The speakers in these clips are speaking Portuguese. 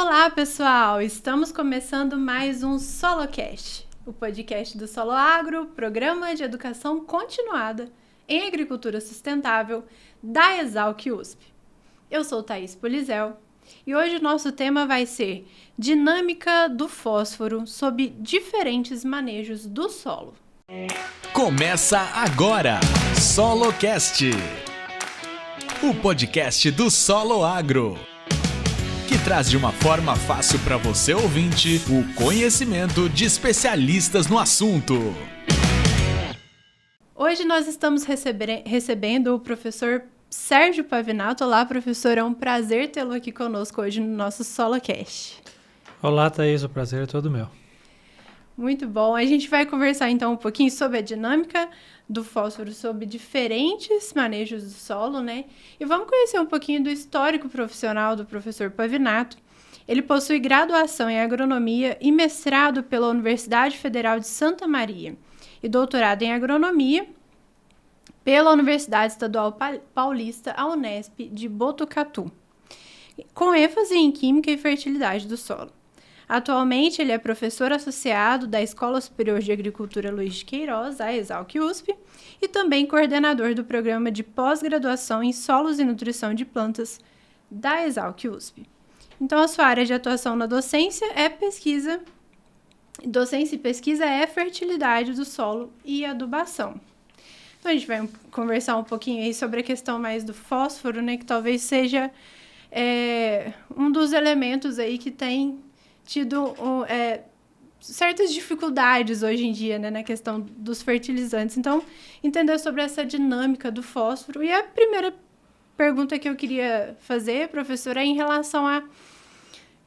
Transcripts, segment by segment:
Olá, pessoal! Estamos começando mais um SoloCast, o podcast do Solo Agro, programa de educação continuada em agricultura sustentável da Exalc USP. Eu sou Thaís Polizel e hoje o nosso tema vai ser dinâmica do fósforo sob diferentes manejos do solo. Começa agora, SoloCast, o podcast do Solo Agro, que traz de uma forma fácil para você ouvinte o conhecimento de especialistas no assunto. Hoje nós estamos recebendo o professor Sérgio Pavinato. Olá, professor, é um prazer tê-lo aqui conosco hoje no nosso SoloCast. Olá, Thaís, o prazer é todo meu. Muito bom. A gente vai conversar então um pouquinho sobre a dinâmica do fósforo sob diferentes manejos do solo, né? E vamos conhecer um pouquinho do histórico profissional do professor Pavinato. Ele possui graduação em agronomia e mestrado pela Universidade Federal de Santa Maria e doutorado em agronomia pela Universidade Estadual Paulista, a Unesp de Botucatu, com ênfase em química e fertilidade do solo. Atualmente, ele é professor associado da Escola Superior de Agricultura Luiz de Queiroz, a Exalc USP, e também coordenador do programa de pós-graduação em Solos e Nutrição de Plantas da Exalc USP. Então, a sua área de atuação na docência e pesquisa é fertilidade do solo e adubação. Então, a gente vai conversar um pouquinho aí sobre a questão mais do fósforo, né, que talvez seja um dos elementos aí que tem tido certas dificuldades hoje em dia, né, na questão dos fertilizantes. Então, entender sobre essa dinâmica do fósforo. E a primeira pergunta que eu queria fazer, professora, é em relação a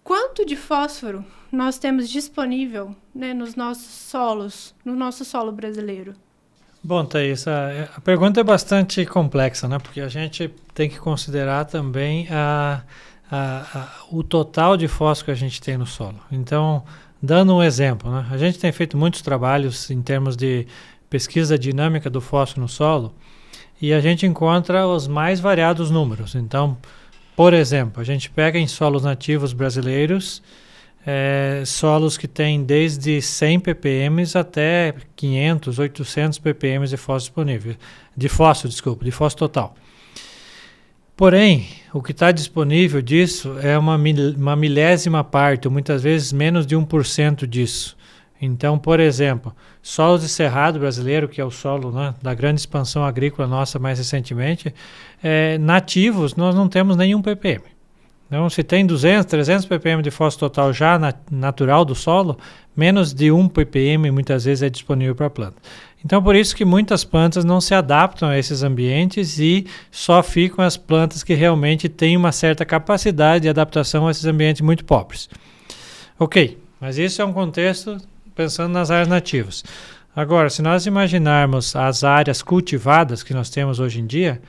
quanto de fósforo nós temos disponível, né, nos nossos solos, no nosso solo brasileiro. Bom, Thaís, a pergunta é bastante complexa, né, porque a gente tem que considerar também o total de fósforo que a gente tem no solo. Então, dando um exemplo, né, a gente tem feito muitos trabalhos em termos de pesquisa dinâmica do fósforo no solo e a gente encontra os mais variados números. Então, por exemplo, a gente pega em solos nativos brasileiros, solos que têm desde 100 ppm até 500, 800 ppm de fósforo disponível, de fósforo total. Porém, o que está disponível disso é uma milésima parte, ou muitas vezes menos de 1% disso. Então, por exemplo, solos de cerrado brasileiro, que é o solo, né, da grande expansão agrícola nossa mais recentemente, nativos nós não temos nenhum ppm. Então, se tem 200, 300 ppm de fósforo total já natural do solo, menos de 1 ppm muitas vezes é disponível para a planta. Então, por isso que muitas plantas não se adaptam a esses ambientes e só ficam as plantas que realmente têm uma certa capacidade de adaptação a esses ambientes muito pobres. Ok, mas isso é um contexto pensando nas áreas nativas. Agora, se nós imaginarmos as áreas cultivadas que nós temos hoje em dia,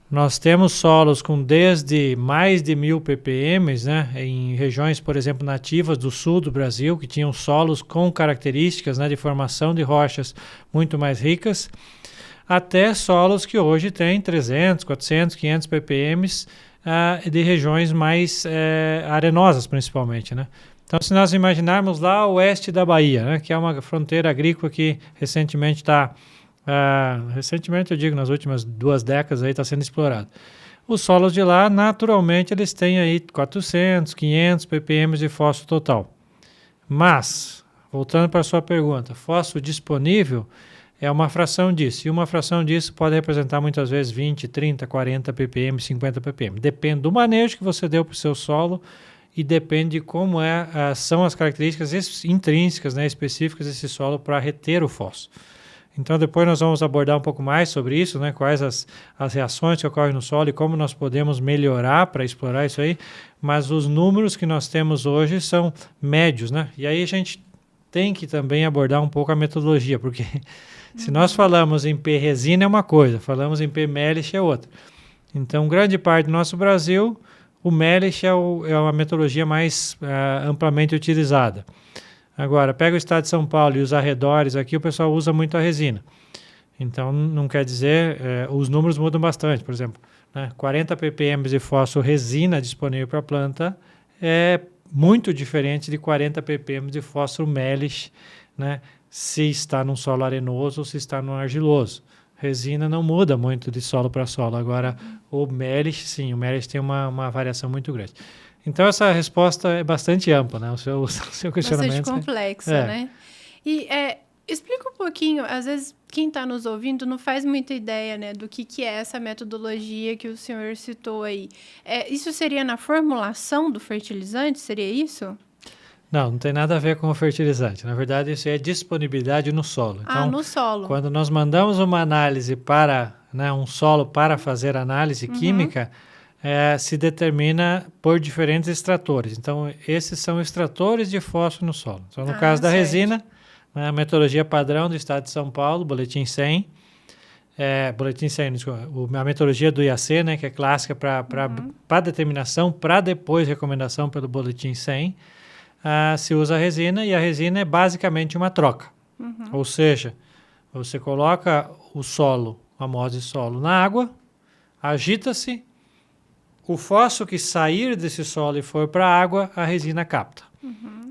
nós temos solos com desde mais de 1000 ppm, né, em regiões, por exemplo, nativas do sul do Brasil, que tinham solos com características, né, de formação de rochas muito mais ricas, até solos que hoje têm 300, 400, 500 ppm de regiões mais arenosas, principalmente, né? Então, se nós imaginarmos lá o oeste da Bahia, né, que é uma fronteira agrícola que recentemente recentemente eu digo nas últimas 2 décadas aí está sendo explorado. Os solos de lá, naturalmente, eles têm aí 400, 500 ppm de fósforo total. Mas, voltando para a sua pergunta, fósforo disponível é uma fração disso. E uma fração disso pode representar muitas vezes 20, 30, 40 ppm, 50 ppm. Depende do manejo que você deu para o seu solo e depende de como são as características intrínsecas, né, específicas desse solo para reter o fósforo. Então, depois nós vamos abordar um pouco mais sobre isso, né? Quais as reações que ocorrem no solo e como nós podemos melhorar para explorar isso aí. Mas os números que nós temos hoje são médios, né? E aí a gente tem que também abordar um pouco a metodologia, porque se nós falamos em P-resina é uma coisa, falamos em P-melish é outra. Então, grande parte do nosso Brasil, o melish é uma metodologia mais amplamente utilizada. Agora, pega o estado de São Paulo e os arredores aqui, o pessoal usa muito a resina. Então, não quer dizer, os números mudam bastante. Por exemplo, né, 40 ppm de fósforo resina disponível para a planta é muito diferente de 40 ppm de fósforo melis, né, se está num solo arenoso ou se está num argiloso. Resina não muda muito de solo para solo. Agora, o melis, sim, o melis tem uma variação muito grande. Então, essa resposta é bastante ampla, né? O seu questionamento. Bastante complexa, né? E explica um pouquinho, às vezes quem está nos ouvindo não faz muita ideia, né, do que é essa metodologia que o senhor citou aí. Isso seria na formulação do fertilizante? Seria isso? Não tem nada a ver com o fertilizante. Na verdade, isso é disponibilidade no solo. Então, no solo. Quando nós mandamos uma análise para, né, um solo para fazer análise química, se determina por diferentes extratores. Então, esses são extratores de fósforo no solo. Então, no caso da resina, né, a metodologia padrão do Estado de São Paulo, Boletim 100, a metodologia do IAC, né, que é clássica para determinação, para depois recomendação pelo Boletim 100, se usa a resina, e a resina é basicamente uma troca. Ou seja, você coloca o solo, a amostra de solo na água, agita-se, o fósforo que sair desse solo e for para a água, a resina capta.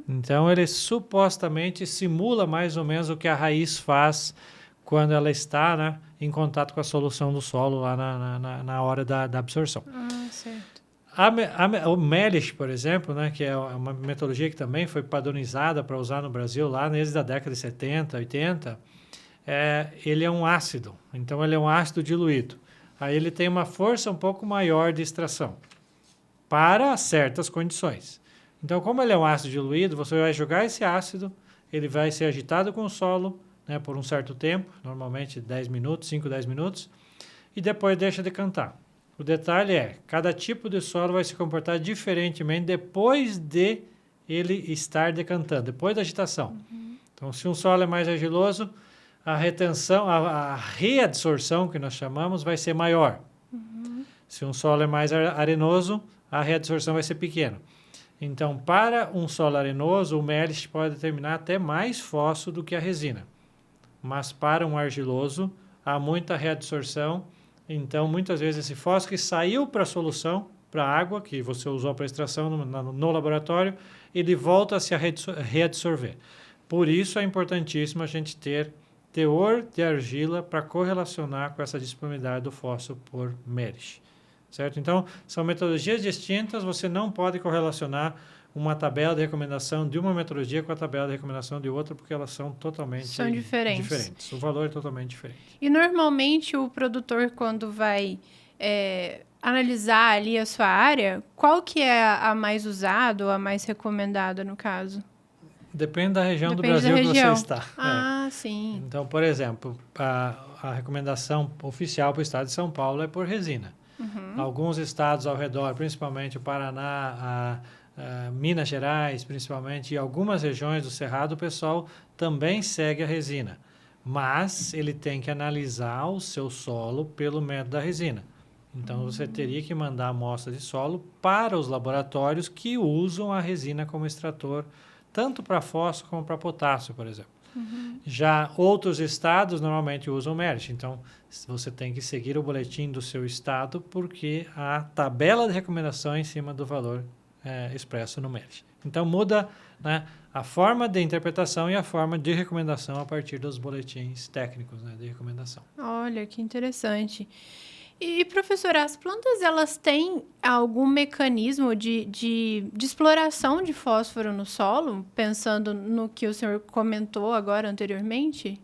Então, ele supostamente simula mais ou menos o que a raiz faz quando ela está, né, em contato com a solução do solo lá na hora da absorção. Certo. O melis, por exemplo, né, que é uma metodologia que também foi padronizada para usar no Brasil lá desde a década de 70, 80, ele é um ácido. Então, ele é um ácido diluído. Aí ele tem uma força um pouco maior de extração para certas condições. Então, como ele é um ácido diluído, você vai jogar esse ácido, ele vai ser agitado com o solo, né, por um certo tempo, normalmente 10 minutos, 5, 10 minutos, e depois deixa decantar. O detalhe é, cada tipo de solo vai se comportar diferentemente depois de ele estar decantando, depois da agitação. Então, se um solo é mais argiloso, a retenção, a reabsorção, que nós chamamos, vai ser maior. Se um solo é mais arenoso, a reabsorção vai ser pequena. Então, para um solo arenoso, o melis pode determinar até mais fósforo do que a resina. Mas para um argiloso, há muita reabsorção. Então, muitas vezes, esse fósforo que saiu para a solução, para a água, que você usou para extração no laboratório, ele volta a se reabsorver. Por isso, é importantíssimo a gente ter teor de argila para correlacionar com essa disponibilidade do fósforo por melis. Certo? Então, são metodologias distintas, você não pode correlacionar uma tabela de recomendação de uma metodologia com a tabela de recomendação de outra, porque elas são totalmente diferentes. O valor é totalmente diferente. E, normalmente, o produtor, quando vai analisar ali a sua área, qual que é a mais usada ou a mais recomendada, no caso? Depende da região do Brasil que você está. Sim. Então, por exemplo, a recomendação oficial para o estado de São Paulo é por resina. Alguns estados ao redor, principalmente o Paraná, Minas Gerais, principalmente, e algumas regiões do Cerrado, o pessoal também segue a resina. Mas ele tem que analisar o seu solo pelo método da resina. Então, você teria que mandar amostra de solo para os laboratórios que usam a resina como extrator, tanto para fósforo como para potássio, por exemplo. Já outros estados normalmente usam melis. Então, você tem que seguir o boletim do seu estado, porque a tabela de recomendação é em cima do valor expresso no melis. Então, muda, né, a forma de interpretação e a forma de recomendação a partir dos boletins técnicos, né, de recomendação. Olha, que interessante. E, professora, as plantas, elas têm algum mecanismo de exploração de fósforo no solo, pensando no que o senhor comentou agora anteriormente?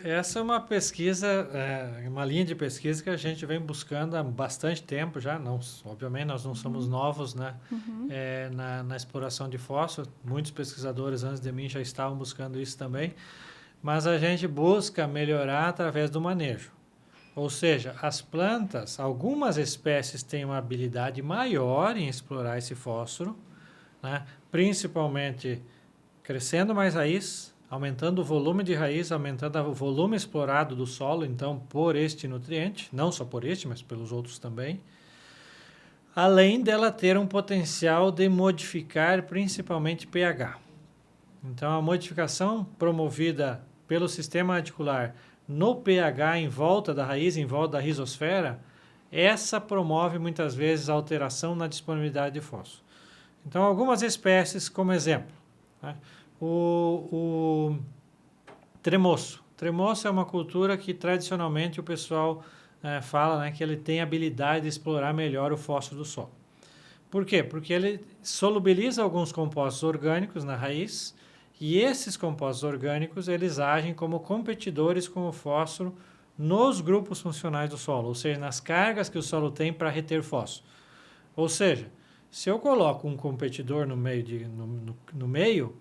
Essa é uma pesquisa, uma linha de pesquisa que a gente vem buscando há bastante tempo já. Obviamente, nós não somos novos, né, na exploração de fósforo. Muitos pesquisadores antes de mim já estavam buscando isso também. Mas a gente busca melhorar através do manejo. Ou seja, as plantas, algumas espécies têm uma habilidade maior em explorar esse fósforo, né? Principalmente crescendo mais raiz, aumentando o volume de raiz, aumentando o volume explorado do solo, então, por este nutriente, não só por este, mas pelos outros também, além dela ter um potencial de modificar principalmente pH. Então, a modificação promovida pelo sistema radicular no pH em volta da raiz, em volta da rizosfera, essa promove muitas vezes a alteração na disponibilidade de fósforo. Então, algumas espécies como exemplo, né? O tremoço. Tremoço é uma cultura que tradicionalmente o pessoal fala, né, que ele tem a habilidade de explorar melhor o fósforo do solo. Por quê? Porque ele solubiliza alguns compostos orgânicos na raiz e esses compostos orgânicos eles agem como competidores com o fósforo nos grupos funcionais do solo, ou seja, nas cargas que o solo tem para reter fósforo. Ou seja, se eu coloco um competidor no meio,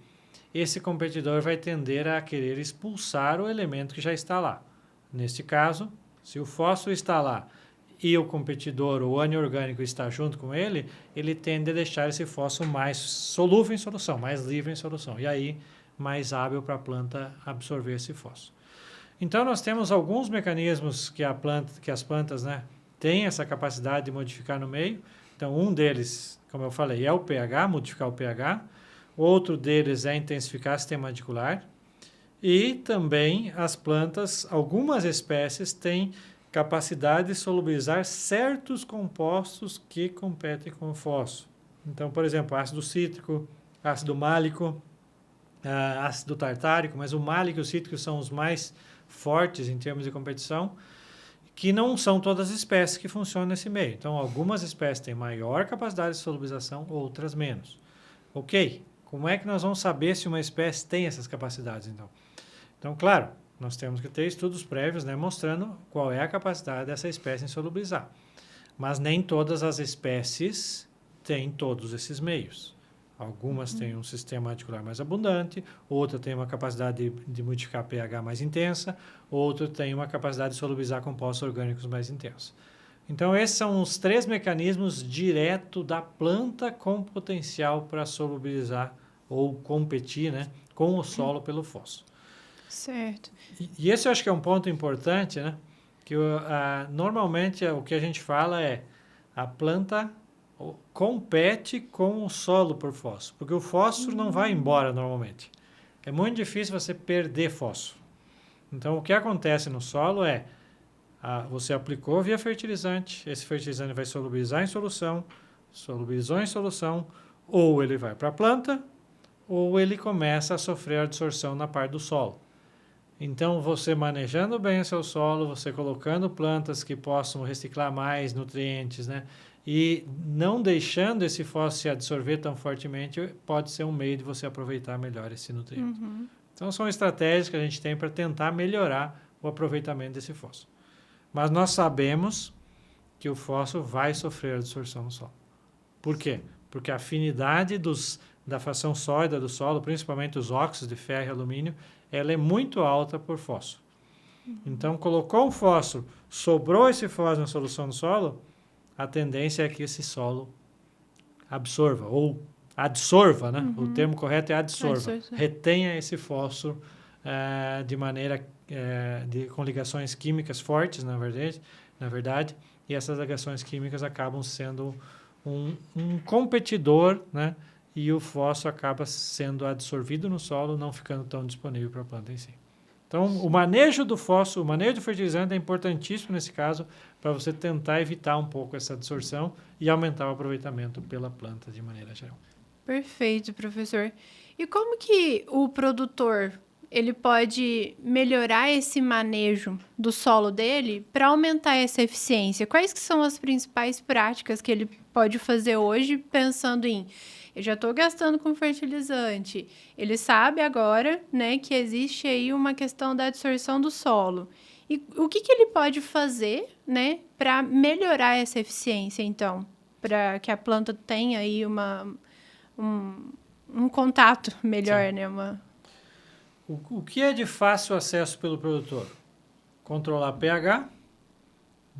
esse competidor vai tender a querer expulsar o elemento que já está lá. Neste caso, se o fósforo está lá e o competidor, o ânion orgânico, está junto com ele, ele tende a deixar esse fósforo mais solúvel em solução, mais livre em solução, e aí mais hábil para a planta absorver esse fósforo. Então, nós temos alguns mecanismos que as plantas, né, têm essa capacidade de modificar no meio. Então, um deles, como eu falei, é o pH, modificar o pH. Outro deles é intensificar o sistema radicular. E também as plantas, algumas espécies têm capacidade de solubilizar certos compostos que competem com o fósforo. Então, por exemplo, ácido cítrico, ácido málico, ácido tartárico, mas o málico e o cítrico são os mais fortes em termos de competição, que não são todas as espécies que funcionam nesse meio. Então, algumas espécies têm maior capacidade de solubilização, outras menos. Ok, como é que nós vamos saber se uma espécie tem essas capacidades, então? Então, claro, nós temos que ter estudos prévios, né, mostrando qual é a capacidade dessa espécie em solubilizar. Mas nem todas as espécies têm todos esses meios. Algumas têm um sistema radicular mais abundante, outra tem uma capacidade de modificar pH mais intensa, outra tem uma capacidade de solubilizar compostos orgânicos mais intensa. Então, esses são os 3 mecanismos direto da planta com potencial para solubilizar ou competir, né, com o solo pelo fósforo. Certo. E esse eu acho que é um ponto importante, né, que normalmente o que a gente fala é a planta compete com o solo por fósforo, porque o fósforo não vai embora normalmente. É muito difícil você perder fósforo. Então, o que acontece no solo é, você aplicou via fertilizante, esse fertilizante vai solubilizar em solução, solubilizou em solução, ou ele vai para a planta, ou ele começa a sofrer absorção na parte do solo. Então, você manejando bem o seu solo, você colocando plantas que possam reciclar mais nutrientes, né? E não deixando esse fósforo se absorver tão fortemente, pode ser um meio de você aproveitar melhor esse nutriente. Então, são estratégias que a gente tem para tentar melhorar o aproveitamento desse fósforo. Mas nós sabemos que o fósforo vai sofrer absorção no solo. Por quê? Porque a afinidade da fração sólida do solo, principalmente os óxidos de ferro e alumínio, ela é muito alta por fósforo. Então, colocou um fósforo, sobrou esse fósforo na solução do solo, a tendência é que esse solo absorva, ou adsorva, né? O termo correto é adsorva. Retenha esse fósforo de maneira com ligações químicas fortes, na verdade, e essas ligações químicas acabam sendo um competidor, né? E o fósforo acaba sendo absorvido no solo, não ficando tão disponível para a planta em si. Então, o manejo do fósforo, o manejo do fertilizante é importantíssimo nesse caso, para você tentar evitar um pouco essa absorção e aumentar o aproveitamento pela planta de maneira geral. Perfeito, professor. E como que o produtor ele pode melhorar esse manejo do solo dele para aumentar essa eficiência? Quais que são as principais práticas que ele pode fazer hoje, pensando em eu já estou gastando com fertilizante. Ele sabe agora, né, que existe aí uma questão da absorção do solo. E o que ele pode fazer, né, para melhorar essa eficiência, então? Para que a planta tenha aí um contato melhor, Sim. né? O que é de fácil acesso pelo produtor? Controlar pH.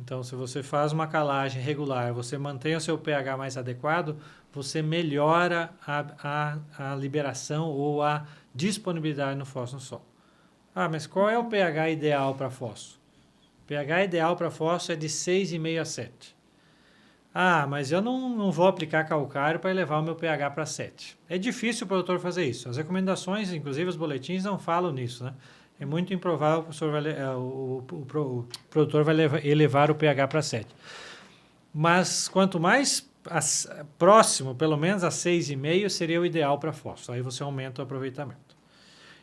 Então, se você faz uma calagem regular, você mantém o seu pH mais adequado, você melhora a liberação ou a disponibilidade no fósforo no solo. Mas qual é o pH ideal para fósforo? O pH ideal para fósforo é de 6,5 a 7. Mas eu não vou aplicar calcário para elevar o meu pH para 7. É difícil o produtor fazer isso. As recomendações, inclusive os boletins, não falam nisso, né? É muito improvável que o produtor vai elevar o pH para 7. Mas quanto mais próximo, pelo menos a 6,5 seria o ideal para fósforo. Aí você aumenta o aproveitamento.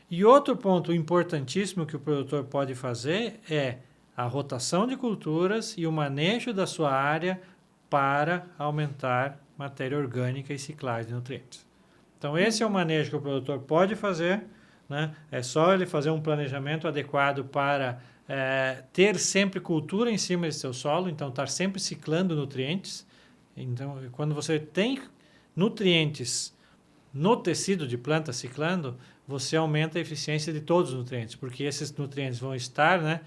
E outro ponto importantíssimo que o produtor pode fazer é a rotação de culturas e o manejo da sua área para aumentar matéria orgânica e ciclagem de nutrientes. Então, esse é o manejo que o produtor pode fazer, né? É só ele fazer um planejamento adequado para ter sempre cultura em cima de seu solo, então estar sempre ciclando nutrientes. Então, quando você tem nutrientes no tecido de planta ciclando, você aumenta a eficiência de todos os nutrientes, porque esses nutrientes vão estar, né,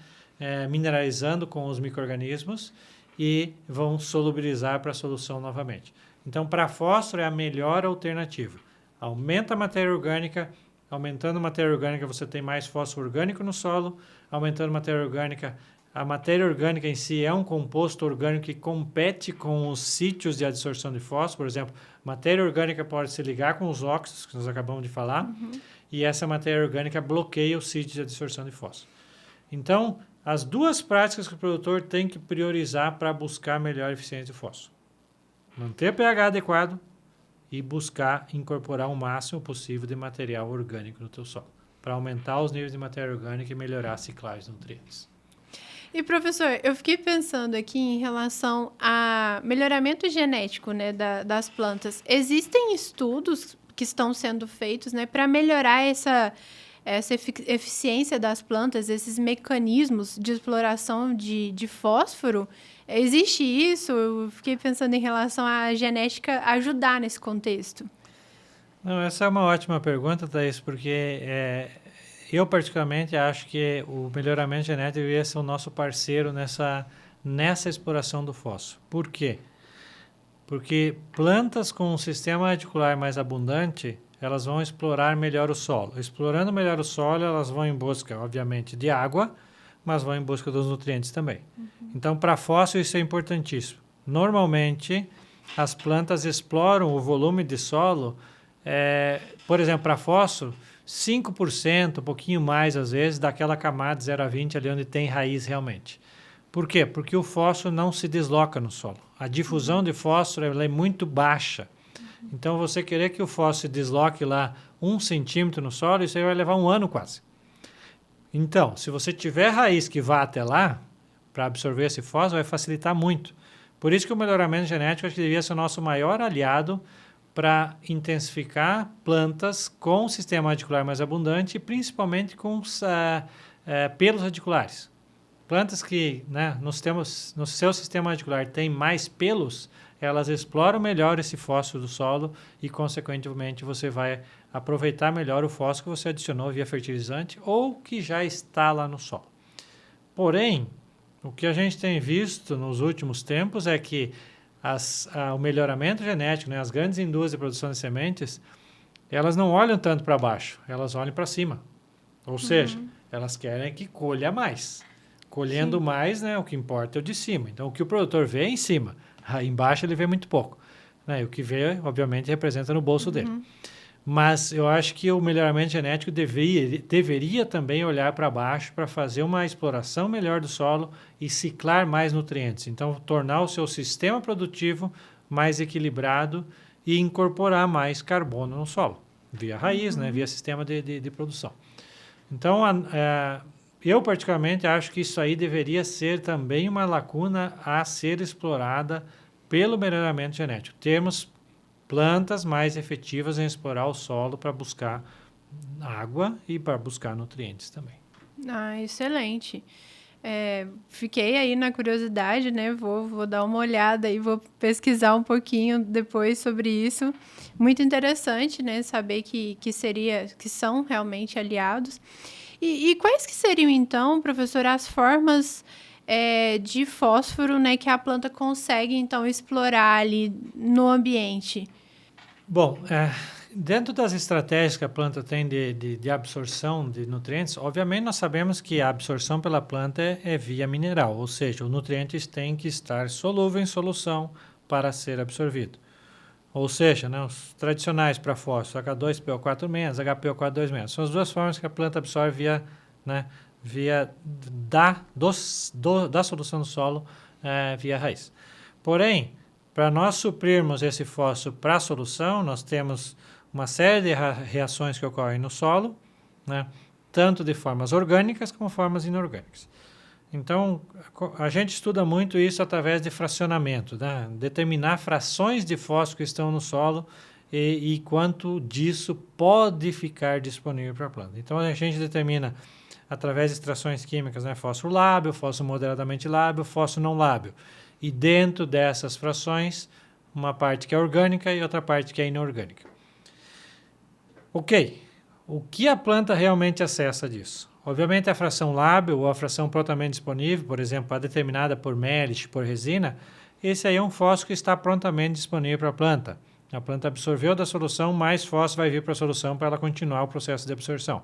mineralizando com os micro-organismos e vão solubilizar para a solução novamente. Então, para fósforo é a melhor alternativa. Aumenta a matéria orgânica, aumentando a matéria orgânica você tem mais fósforo orgânico no solo, aumentando a matéria orgânica em si é um composto orgânico que compete com os sítios de adsorção de fósforo. Por exemplo, matéria orgânica pode se ligar com os óxidos, que nós acabamos de falar, e essa matéria orgânica bloqueia os sítios de adsorção de fósforo. Então, as duas práticas que o produtor tem que priorizar para buscar melhor eficiência de fósforo. Manter pH adequado e buscar incorporar o máximo possível de material orgânico no teu solo, para aumentar os níveis de matéria orgânica e melhorar a ciclagem de nutrientes. E, professor, eu fiquei pensando aqui em relação a melhoramento genético, né, das plantas. Existem estudos que estão sendo feitos, né, para melhorar essa eficiência das plantas, esses mecanismos de exploração de fósforo? Existe isso? Eu fiquei pensando em relação à genética ajudar nesse contexto. Não, essa é uma ótima pergunta, Thaís, porque eu particularmente acho que o melhoramento genético deveria ser o nosso parceiro nessa exploração do fósforo. Por quê? Porque plantas com um sistema radicular mais abundante, elas vão explorar melhor o solo. Explorando melhor o solo, elas vão em busca, obviamente, de água, mas vão em busca dos nutrientes também. Então, para fósforo, isso é importantíssimo. Normalmente, as plantas exploram o volume de solo, por exemplo, para fósforo, 5%, um pouquinho mais às vezes, daquela camada 0 a 20 ali onde tem raiz realmente. Por quê? Porque o fósforo não se desloca no solo. A difusão de fósforo ela é muito baixa. Então, você querer que o fósforo se desloque lá 1 centímetro no solo, isso aí vai levar 1 ano quase. Então, se você tiver raiz que vá até lá, para absorver esse fósforo, vai facilitar muito. Por isso que o melhoramento genético acho que devia ser o nosso maior aliado para intensificar plantas com sistema radicular mais abundante e principalmente com pelos radiculares. Plantas que, né, no seu sistema radicular tem mais pelos, elas exploram melhor esse fósforo do solo e, consequentemente, você vai aproveitar melhor o fósforo que você adicionou via fertilizante ou que já está lá no solo. Porém, o que a gente tem visto nos últimos tempos é que o melhoramento genético, né, as grandes indústrias de produção de sementes, elas não olham tanto para baixo, elas olham para cima. Ou seja, elas querem que colha mais. Colhendo mais, né, o que importa é o de cima. Então, o que o produtor vê é em cima. Aí embaixo ele vê muito pouco. Né? E o que vê, obviamente, representa no bolso dele. Mas eu acho que o melhoramento genético deveria também olhar para baixo para fazer uma exploração melhor do solo e ciclar mais nutrientes. Então, tornar o seu sistema produtivo mais equilibrado e incorporar mais carbono no solo, via raiz, né, via sistema de produção. Então, eu particularmente acho que isso aí deveria ser também uma lacuna a ser explorada pelo melhoramento genético. Termos plantas mais efetivas em explorar o solo para buscar água e para buscar nutrientes também. Ah, excelente. Fiquei aí na curiosidade, né? Vou dar uma olhada e vou pesquisar um pouquinho depois sobre isso. Muito interessante, né? Saber que são realmente aliados. E quais que seriam, então, professor, as formas de fósforo, né, que a planta consegue, então, explorar ali no ambiente? Bom, dentro das estratégias que a planta tem de absorção de nutrientes, obviamente nós sabemos que a absorção pela planta é via mineral, ou seja, os nutrientes têm que estar solúveis em solução para ser absorvido. Ou seja, né, os tradicionais para fósforo, H2PO4-, HPO4-2-, são as duas formas que a planta absorve via da solução do solo via raiz. Porém, para nós suprirmos esse fósforo para a solução, nós temos uma série de reações que ocorrem no solo, né? Tanto de formas orgânicas como formas inorgânicas. Então, a gente estuda muito isso através de fracionamento, né? Determinar frações de fósforo que estão no solo e quanto disso pode ficar disponível para a planta. Então, a gente determina através de extrações químicas, né? Fósforo lábil, fósforo moderadamente lábil, fósforo não lábil. E dentro dessas frações, uma parte que é orgânica e outra parte que é inorgânica. Ok, o que a planta realmente acessa disso? Obviamente a fração lábil ou a fração prontamente disponível, por exemplo, a determinada por Melich, por resina, esse aí é um fósforo que está prontamente disponível para a planta. A planta absorveu da solução, mais fósforo vai vir para a solução para ela continuar o processo de absorção.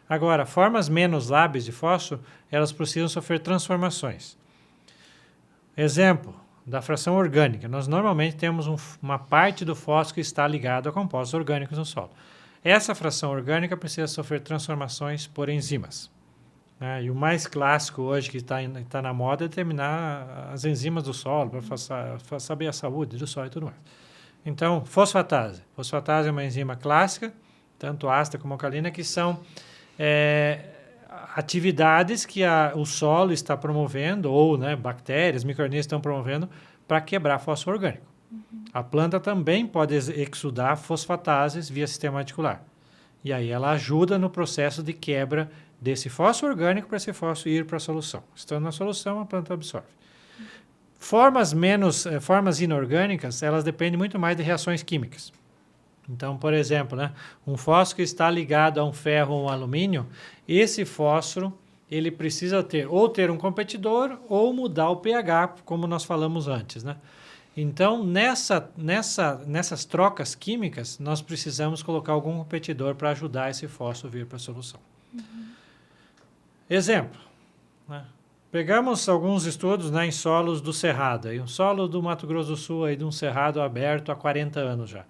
Agora, formas menos lábeis de fósforo, elas precisam sofrer transformações. Exemplo da fração orgânica. Nós normalmente temos uma parte do fósforo que está ligado a compostos orgânicos no solo. Essa fração orgânica precisa sofrer transformações por enzimas. Né? E o mais clássico hoje que está na moda é determinar as enzimas do solo, para saber a saúde do solo e tudo mais. Então, fosfatase. Fosfatase é uma enzima clássica, tanto ácida como alcalina, que são atividades que o solo está promovendo, ou né, bactérias, micro-organismos estão promovendo para quebrar fósforo orgânico. A planta também pode exudar fosfatases via sistema reticular. E aí ela ajuda no processo de quebra desse fósforo orgânico para esse fósforo ir para a solução. Estando na solução, a planta absorve. Formas inorgânicas, elas dependem muito mais de reações químicas. Então, por exemplo, né, um fósforo que está ligado a um ferro ou um alumínio, esse fósforo ele precisa ter um competidor ou mudar o pH, como nós falamos antes, né? Então, nessas trocas químicas, nós precisamos colocar algum competidor para ajudar esse fósforo a vir para a solução. Exemplo, né? Pegamos alguns estudos, né, em solos do Cerrado, aí um solo do Mato Grosso do Sul, aí, de um cerrado aberto há 40 anos já.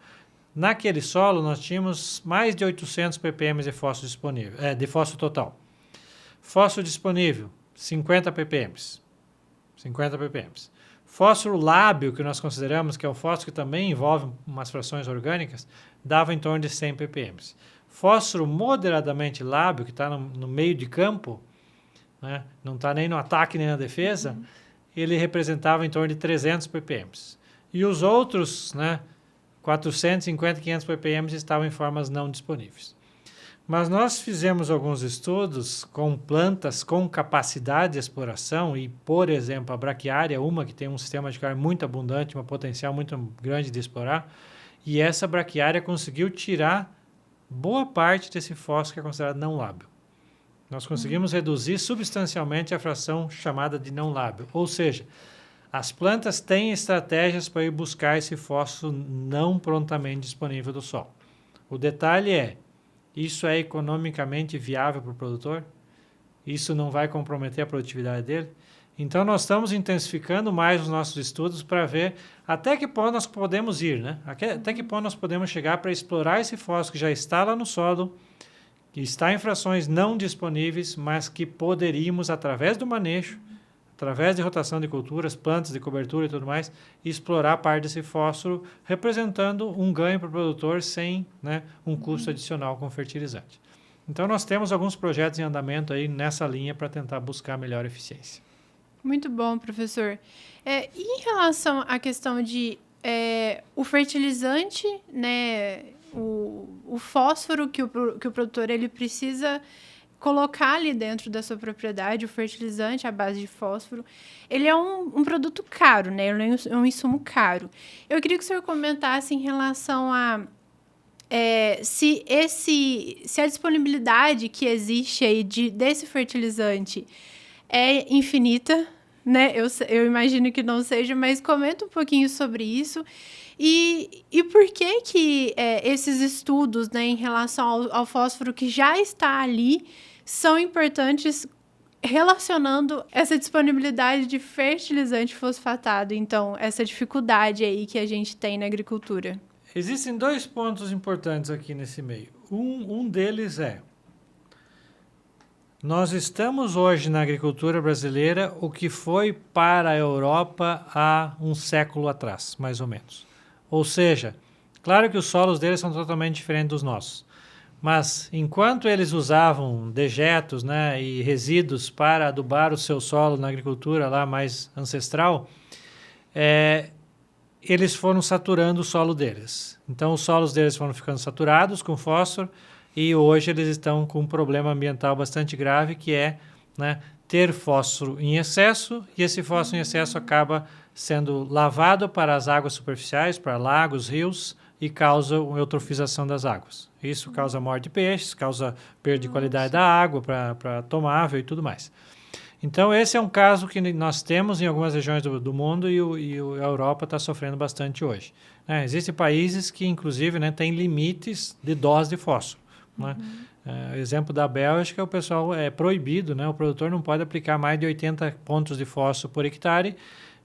Naquele solo, nós tínhamos mais de 800 ppm de fósforo disponível, de fósforo total. Fósforo disponível, 50 ppm. 50 ppm. Fósforo lábil, que nós consideramos que é um fósforo que também envolve umas frações orgânicas, dava em torno de 100 ppm. Fósforo moderadamente lábil, que está no meio de campo, né, não está nem no ataque nem na defesa, ele representava em torno de 300 ppm. E os outros, né, 450, 500 ppm estavam em formas não disponíveis. Mas nós fizemos alguns estudos com plantas com capacidade de exploração e, por exemplo, a braquiária, uma que tem um sistema de carga muito abundante, um potencial muito grande de explorar, e essa braquiária conseguiu tirar boa parte desse fósforo que é considerado não lábil. Nós conseguimos reduzir substancialmente a fração chamada de não lábil, ou seja, as plantas têm estratégias para ir buscar esse fósforo não prontamente disponível do solo. O detalhe é, isso é economicamente viável para o produtor? Isso não vai comprometer a produtividade dele? Então, nós estamos intensificando mais os nossos estudos para ver até que ponto nós podemos ir, né? Até que ponto nós podemos chegar para explorar esse fósforo que já está lá no solo, que está em frações não disponíveis, mas que poderíamos, através do manejo, através de rotação de culturas, plantas de cobertura e tudo mais, explorar parte desse fósforo, representando um ganho para o produtor sem, né, um custo adicional com fertilizante. Então, nós temos alguns projetos em andamento aí nessa linha para tentar buscar melhor eficiência. Muito bom, professor. E em relação à questão de o fertilizante, né, o fósforo que o produtor ele precisa colocar ali dentro da sua propriedade, o fertilizante à base de fósforo, ele é um produto caro, né? Ele é um insumo caro. Eu queria que o senhor comentasse em relação a se a disponibilidade que existe aí desse fertilizante é infinita, né? Eu imagino que não seja, mas comenta um pouquinho sobre isso. E por que esses estudos, né, em relação ao fósforo que já está ali são importantes relacionando essa disponibilidade de fertilizante fosfatado, então, essa dificuldade aí que a gente tem na agricultura? Existem 2 pontos importantes aqui nesse meio. Um deles Nós estamos hoje na agricultura brasileira o que foi para a Europa há um século atrás, mais ou menos. Ou seja, claro que os solos deles são totalmente diferentes dos nossos, mas enquanto eles usavam dejetos, né, e resíduos para adubar o seu solo na agricultura lá mais ancestral, eles foram saturando o solo deles. Então os solos deles foram ficando saturados com fósforo, e hoje eles estão com um problema ambiental bastante grave, que é, né, ter fósforo em excesso, e esse fósforo em excesso acaba sendo lavado para as águas superficiais, para lagos, rios, e causa uma eutrofização das águas. Isso causa morte de peixes, causa perda de qualidade da água para tomável e tudo mais. Então esse é um caso que nós temos em algumas regiões do mundo, e a Europa está sofrendo bastante hoje. Existem países que, inclusive, né, têm limites de dose de fósforo. Né? Exemplo da Bélgica, o pessoal é proibido, né? O produtor não pode aplicar mais de 80 pontos de fósforo por hectare,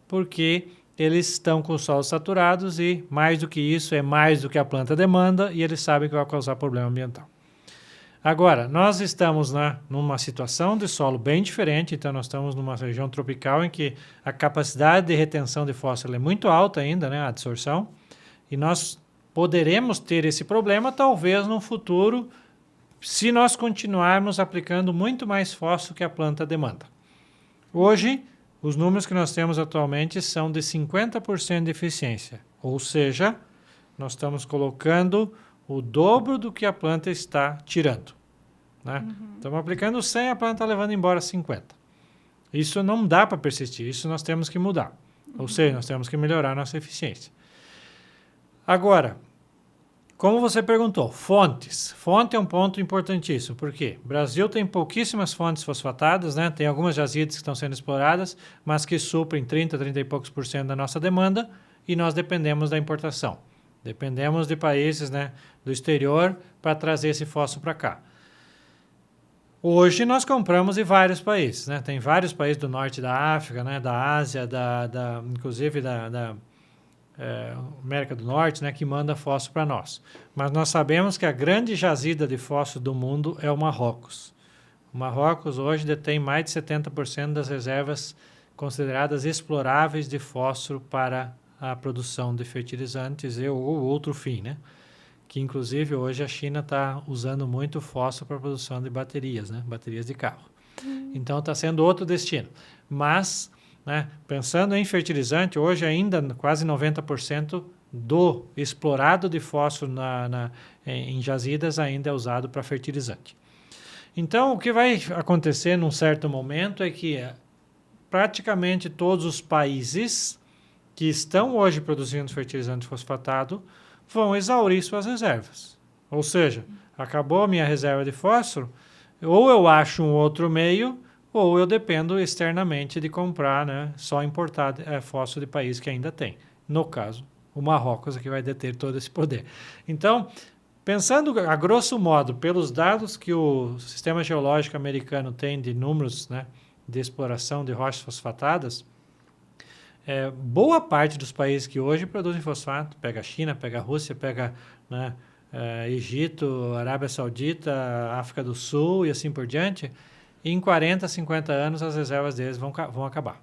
porque eles estão com os solos saturados, e mais do que isso é mais do que a planta demanda, e eles sabem que vai causar problema ambiental. Agora, nós estamos numa situação de solo bem diferente, então nós estamos numa região tropical em que a capacidade de retenção de fósforo é muito alta ainda, né? A absorção, e nós poderemos ter esse problema talvez no futuro, se nós continuarmos aplicando muito mais fósforo que a planta demanda. Hoje, os números que nós temos atualmente são de 50% de eficiência, ou seja, nós estamos colocando o dobro do que a planta está tirando. Né? Estamos aplicando 100, a planta está levando embora 50. Isso não dá para persistir, isso nós temos que mudar. Ou seja, nós temos que melhorar a nossa eficiência. Agora, como você perguntou, fontes. Fonte é um ponto importantíssimo, porque o Brasil tem pouquíssimas fontes fosfatadas, né? Tem algumas jazidas que estão sendo exploradas, mas que suprem 30 e poucos por cento da nossa demanda, e nós dependemos da importação. Dependemos de países, né, do exterior para trazer esse fósforo para cá. Hoje nós compramos em vários países, né? Tem vários países do norte da África, né, da Ásia, inclusive da América do Norte, né, que manda fósforo para nós. Mas nós sabemos que a grande jazida de fósforo do mundo é o Marrocos. O Marrocos hoje detém mais de 70% das reservas consideradas exploráveis de fósforo para a produção de fertilizantes ou outro fim, né? Que inclusive hoje a China está usando muito fósforo para a produção de baterias, né? Baterias de carro. Então está sendo outro destino. Mas, né, pensando em fertilizante, hoje ainda quase 90% do explorado de fósforo em jazidas ainda é usado para fertilizante. Então o que vai acontecer num certo momento é que praticamente todos os países que estão hoje produzindo fertilizante fosfatado vão exaurir suas reservas. Ou seja, acabou a minha reserva de fósforo, ou eu acho um outro meio, ou eu dependo externamente de comprar, né, só importar fósforo de país que ainda tem. No caso, o Marrocos é que vai deter todo esse poder. Então, pensando a grosso modo pelos dados que o Sistema Geológico Americano tem de números, né, de exploração de rochas fosfatadas, boa parte dos países que hoje produzem fosfato, pega a China, pega a Rússia, pega, né, Egito, Arábia Saudita, África do Sul e assim por diante, em 40, 50 anos as reservas deles vão acabar.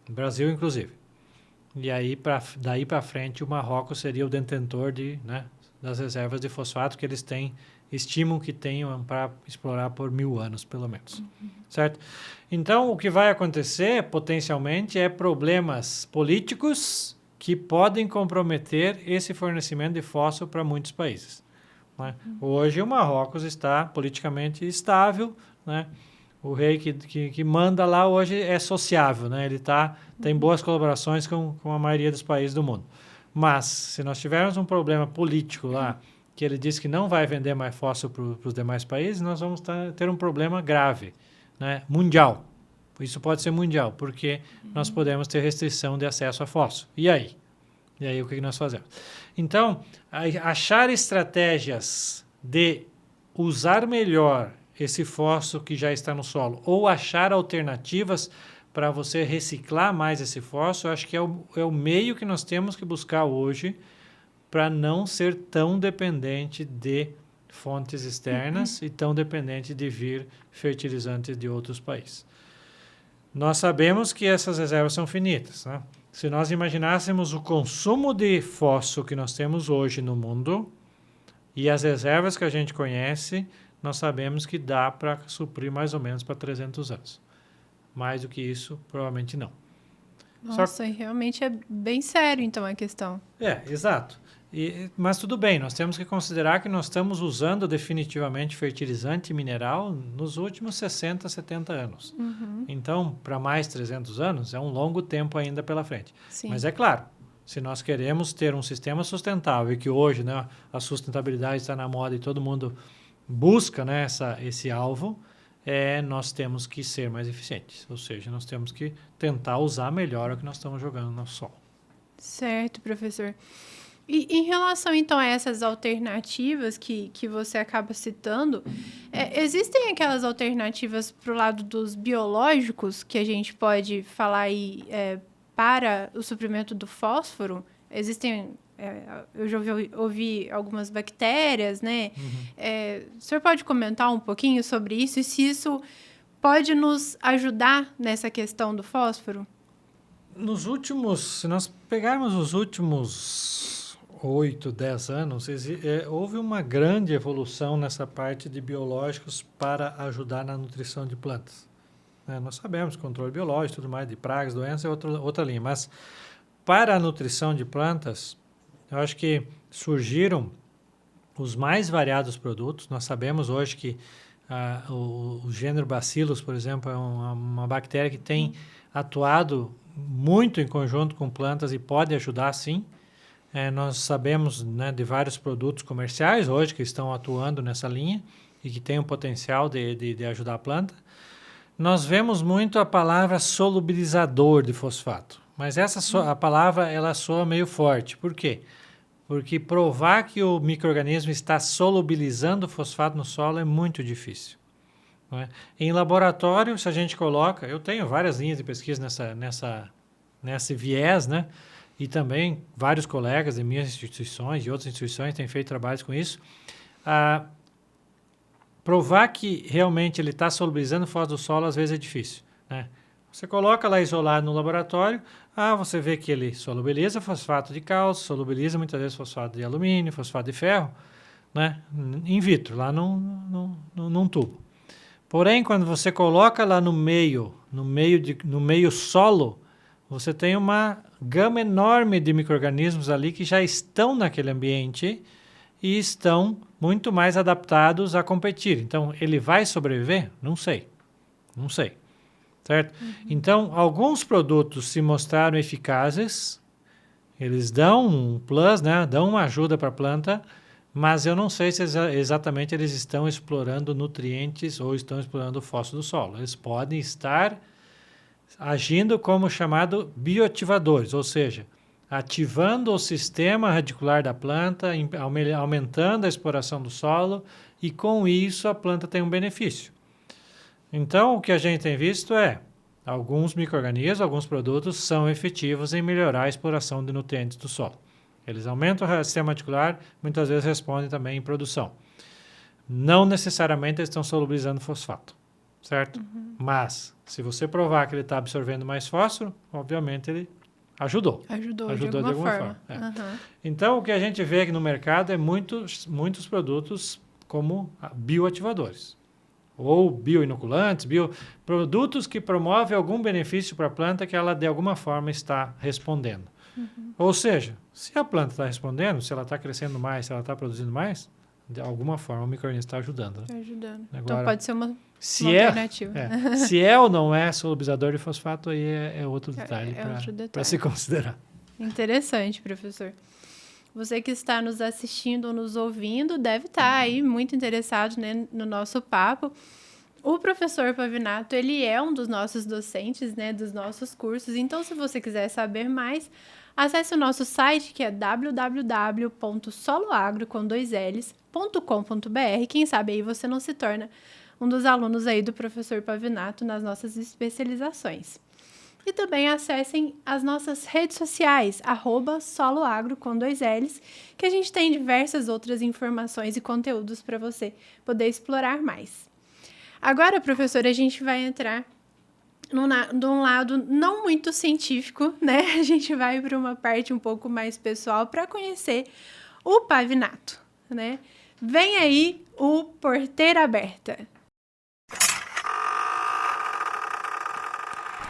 No Brasil, inclusive. E aí, daí para frente, o Marrocos seria o detentor das reservas de fosfato que eles estimam que tenham para explorar por 1000 anos, pelo menos. Certo? Então, o que vai acontecer, potencialmente, é problemas políticos que podem comprometer esse fornecimento de fósforo para muitos países. Né? Hoje, o Marrocos está politicamente estável, né? O rei que manda lá hoje é sociável, né? Ele tem boas colaborações com a maioria dos países do mundo. Mas, se nós tivermos um problema político lá, que ele diz que não vai vender mais fósforo para os demais países, nós vamos ter um problema grave, né? Mundial. Isso pode ser mundial, porque nós podemos ter restrição de acesso a fósforo. E aí? E aí o que nós fazemos? Então, achar estratégias de usar melhor esse fósforo que já está no solo, ou achar alternativas para você reciclar mais esse fósforo, acho que é o meio que nós temos que buscar hoje para não ser tão dependente de fontes externas e tão dependente de vir fertilizantes de outros países. Nós sabemos que essas reservas são finitas, né? Se nós imaginássemos o consumo de fósforo que nós temos hoje no mundo e as reservas que a gente conhece, nós sabemos que dá para suprir mais ou menos para 300 anos. Mais do que isso, provavelmente não. Nossa, e realmente é bem sério, então, a questão. Exato. Mas tudo bem, nós temos que considerar que nós estamos usando definitivamente fertilizante mineral nos últimos 60, 70 anos. Então, para mais 300 anos, é um longo tempo ainda pela frente. Sim. Mas é claro, se nós queremos ter um sistema sustentável, e que hoje, né, a sustentabilidade está na moda e todo mundo busca, né, esse alvo, nós temos que ser mais eficientes. Ou seja, nós temos que tentar usar melhor o que nós estamos jogando no solo. Certo, professor. E em relação, então, a essas alternativas que você acaba citando, existem aquelas alternativas para o lado dos biológicos que a gente pode falar aí para o suprimento do fósforo? Existem, eu já ouvi algumas bactérias, né? O senhor pode comentar um pouquinho sobre isso e se isso pode nos ajudar nessa questão do fósforo? Se nós pegarmos os últimos 8, 10 anos, houve uma grande evolução nessa parte de biológicos para ajudar na nutrição de plantas. Nós sabemos, controle biológico, tudo mais, de pragas, doenças, é outra linha. Mas para a nutrição de plantas, eu acho que surgiram os mais variados produtos. Nós sabemos hoje que o gênero Bacillus, por exemplo, é uma bactéria que tem atuado muito em conjunto com plantas e pode ajudar, sim. Nós sabemos, né, de vários produtos comerciais hoje que estão atuando nessa linha e que têm o potencial de ajudar a planta. Nós vemos muito a palavra solubilizador de fosfato, mas a palavra ela soa meio forte. Por quê? Porque provar que o micro-organismo está solubilizando o fosfato no solo é muito difícil. Não é? Em laboratório, se a gente coloca... Eu tenho várias linhas de pesquisa nesse viés, né? E também vários colegas de minhas instituições e outras instituições têm feito trabalhos com isso. Provar que realmente ele está solubilizando o fósforo do solo às vezes é difícil, né? Você coloca lá isolado no laboratório, você vê que ele solubiliza fosfato de cálcio, solubiliza muitas vezes fosfato de alumínio, fosfato de ferro, né? In vitro, lá num tubo. Porém, quando você coloca lá no meio solo, você tem uma gama enorme de micro-organismos ali que já estão naquele ambiente e estão muito mais adaptados a competir. Então, ele vai sobreviver? Não sei. Certo? Então, alguns produtos se mostraram eficazes, eles dão um plus, né? Dão uma ajuda para a planta, mas eu não sei se exatamente eles estão explorando nutrientes ou estão explorando o fósforo do solo. Eles podem estar agindo como chamado bioativadores, ou seja, ativando o sistema radicular da planta, aumentando a exploração do solo e com isso a planta tem um benefício. Então, o que a gente tem visto alguns micro-organismos, alguns produtos são efetivos em melhorar a exploração de nutrientes do solo. Eles aumentam o sistema radicular, muitas vezes respondem também em produção. Não necessariamente eles estão solubilizando fosfato, certo? Mas, se você provar que ele está absorvendo mais fósforo, obviamente ele ajudou de alguma forma. Então, o que a gente vê aqui no mercado é muitos produtos como bioativadores, ou bioinoculantes, produtos que promovem algum benefício para a planta que ela, de alguma forma, está respondendo. Ou seja, se a planta está respondendo, se ela está crescendo mais, se ela está produzindo mais, de alguma forma o micro-organismo está ajudando. Né? Está ajudando. Agora, então pode ser uma alternativa. Se ou não é solubilizador de fosfato, aí é outro detalhe para se considerar. Interessante, professor. Você que está nos assistindo ou nos ouvindo deve estar aí muito interessado, né, no nosso papo. O professor Pavinato, ele é um dos nossos docentes, né, dos nossos cursos. Então, se você quiser saber mais, acesse o nosso site, que é www.soloagro.com.br. Quem sabe aí você não se torna um dos alunos aí do professor Pavinato nas nossas especializações. E também acessem as nossas redes sociais, @soloagro com 2 L's, que a gente tem diversas outras informações e conteúdos para você poder explorar mais. Agora, professora, a gente vai entrar num lado não muito científico, né? A gente vai para uma parte um pouco mais pessoal para conhecer o pavinato, né? Vem aí o Porteira Aberta.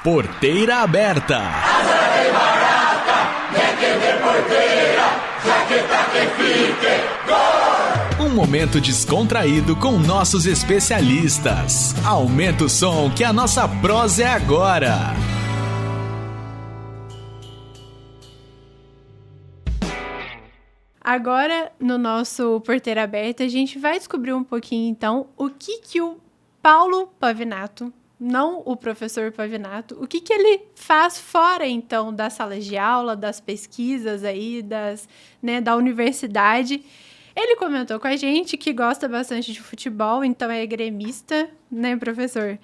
Porteira Aberta. Um momento descontraído com nossos especialistas. Aumenta o som que a nossa prosa é agora. Agora, no nosso Porteira Aberta, a gente vai descobrir um pouquinho, então, o que o Paulo Pavinato, não o professor Pavinato, o que ele faz fora, então, das salas de aula, das pesquisas aí, da universidade. Ele comentou com a gente que gosta bastante de futebol, então é gremista, né, professor?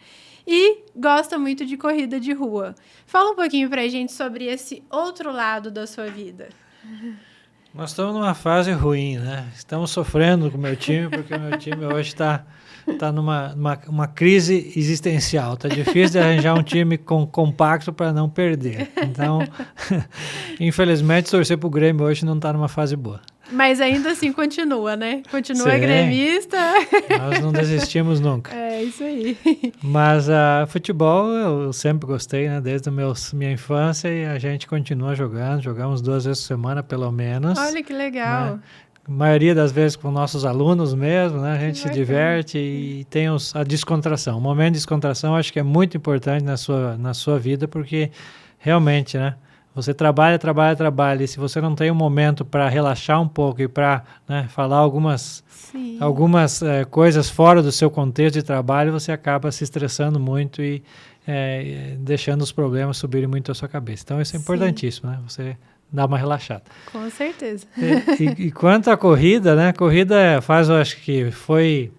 E gosta muito de corrida de rua. Fala um pouquinho pra gente sobre esse outro lado da sua vida. Nós estamos numa fase ruim, né? Estamos sofrendo com o meu time, porque o meu time hoje está numa crise existencial. Está difícil de arranjar um time compacto para não perder. Então, infelizmente, torcer para o Grêmio hoje não está numa fase boa. Mas ainda assim continua, né? Continua gremista. Nós não desistimos nunca. É isso aí. Mas futebol eu sempre gostei, né? Desde a minha infância, e a gente continua jogando. Jogamos 2 vezes por semana, pelo menos. Olha que legal. Né? A maioria das vezes com nossos alunos mesmo, né? A gente se diverte e tem a descontração. O momento de descontração acho que é muito importante na sua vida, porque realmente, né? Você trabalha, e se você não tem um momento para relaxar um pouco e para, né, falar algumas coisas fora do seu contexto de trabalho, você acaba se estressando muito e deixando os problemas subirem muito à sua cabeça. Então isso é importantíssimo, né? Você dá uma relaxada. Com certeza. E quanto à corrida, né? Corrida acho que foi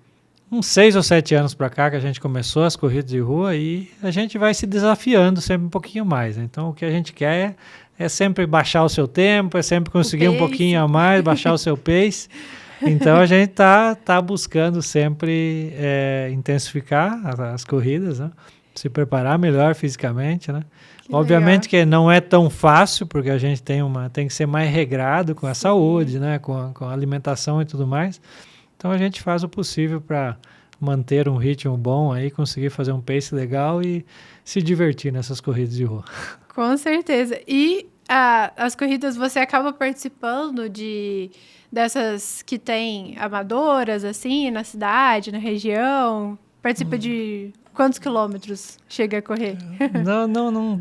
uns 6 ou 7 anos para cá que a gente começou as corridas de rua e a gente vai se desafiando sempre um pouquinho mais. Então, o que a gente quer é sempre baixar o seu tempo, é sempre conseguir um pouquinho a mais, baixar o seu pace. Então, a gente tá buscando sempre intensificar as corridas, né? Se preparar melhor fisicamente, né? Obviamente que não é tão fácil, porque a gente tem que ser mais regrado com a saúde, né? Com a alimentação e tudo mais. Então a gente faz o possível para manter um ritmo bom aí, conseguir fazer um pace legal e se divertir nessas corridas de rua. Com certeza. E as corridas você acaba participando dessas que tem amadoras, assim, na cidade, na região? Participa de quantos quilômetros chega a correr?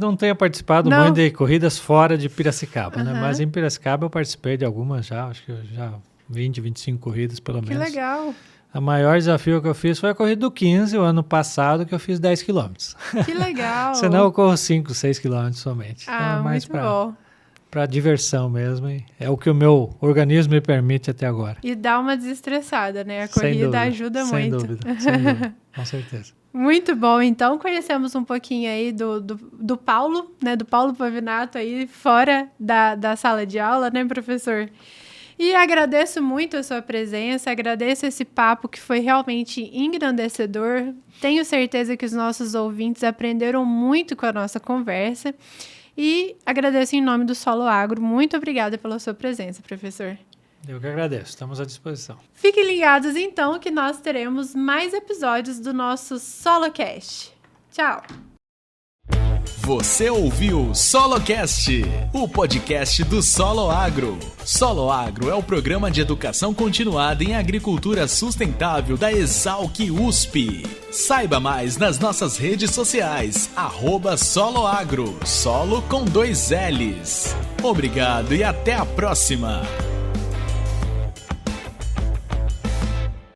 Não tenho participado muito de corridas fora de Piracicaba, né? Mas em Piracicaba eu participei de algumas já, acho que já 20, 25 corridas pelo menos. Que legal. O maior desafio que eu fiz foi a corrida do 15, o ano passado, que eu fiz 10 quilômetros. Que legal. Senão eu corro 5, 6 quilômetros somente. Então, mais para diversão mesmo. É o que o meu organismo me permite até agora. E dá uma desestressada, né? A corrida ajuda muito. Sem dúvida, com certeza. Muito bom, então conhecemos um pouquinho aí do Paulo, né? Do Paulo Pavinato aí fora da sala de aula, né, professor? E agradeço muito a sua presença, agradeço esse papo que foi realmente engrandecedor. Tenho certeza que os nossos ouvintes aprenderam muito com a nossa conversa. E agradeço em nome do Solo Agro. Muito obrigada pela sua presença, professor. Eu que agradeço, estamos à disposição. Fiquem ligados então que nós teremos mais episódios do nosso SoloCast. Tchau! Você ouviu SoloCast, o podcast do Solo Agro. Solo Agro é o programa de educação continuada em agricultura sustentável da Exalc USP. Saiba mais nas nossas redes sociais, @soloagro, solo com 2 L's. Obrigado e até a próxima!